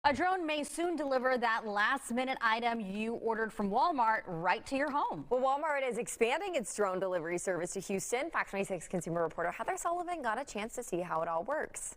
A drone may soon deliver that last-minute item you ordered from Walmart right to your home. Well, Walmart is expanding its drone delivery service to Houston. Fox 26 consumer reporter Heather Sullivan got a chance to see how it all works.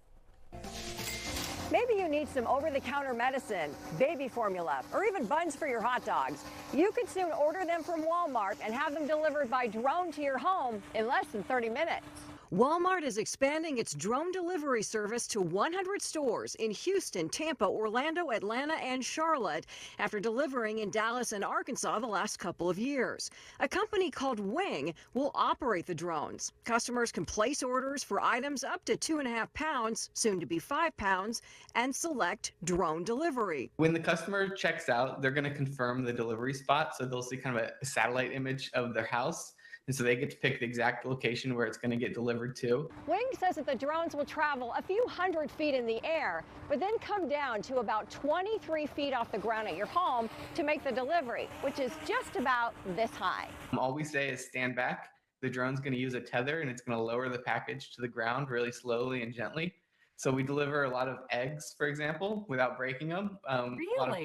Maybe you need some over-the-counter medicine, baby formula, or even buns for your hot dogs. You could soon order them from Walmart and have them delivered by drone to your home in less than 30 minutes. Walmart is expanding its drone delivery service to 100 stores in Houston, Tampa, Orlando, Atlanta, and Charlotte after delivering in Dallas and Arkansas the last couple of years. A company called Wing will operate the drones. Customers can place orders for items up to 2.5 pounds, soon to be 5 pounds, and select drone delivery. When the customer checks out, they're going to confirm the delivery spot, so they'll see kind of a satellite image of their house. And so they get to pick the exact location where it's going to get delivered to. Wing says that the drones will travel a few hundred feet in the air, but then come down to about 23 feet off the ground at your home to make the delivery, which is just about this high. All we say is stand back. The drone's going to use a tether and it's going to lower the package to the ground really slowly and gently. So we deliver a lot of eggs, for example, without breaking them. Really? A lot of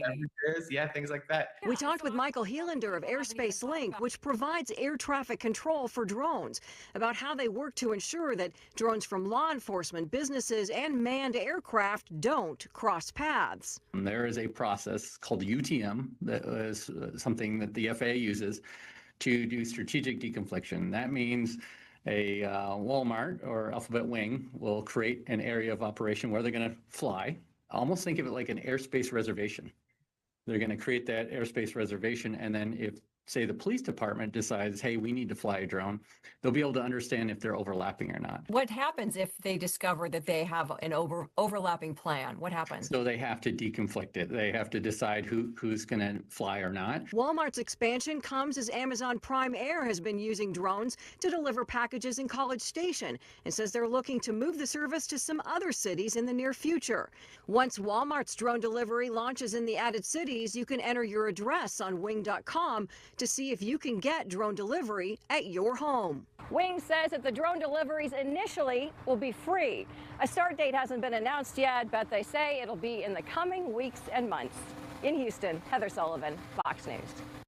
beverages, yeah, things like that. We talked with Michael Healander of Airspace Link, which provides air traffic control for drones, about how they work to ensure that drones from law enforcement, businesses, and manned aircraft don't cross paths. There is a process called UTM that is something that the FAA uses to do strategic deconfliction. That means a Walmart or Alphabet Wing will create an area of operation where they're going to fly. Almost think of it like an airspace reservation. They're going to create that airspace reservation, and then if, say, the police department decides, hey, we need to fly a drone, they'll be able to understand if they're overlapping or not. What happens if they discover that they have an overlapping plan? What happens? So they have to deconflict it. They have to decide who's going to fly or not. Walmart's expansion comes as Amazon Prime Air has been using drones to deliver packages in College Station and says they're looking to move the service to some other cities in the near future. Once Walmart's drone delivery launches in the added cities, you can enter your address on wing.com to see if you can get drone delivery at your home. Wing says that the drone deliveries initially will be free. A start date hasn't been announced yet, but they say it'll be in the coming weeks and months. In Houston, Heather Sullivan, Fox News.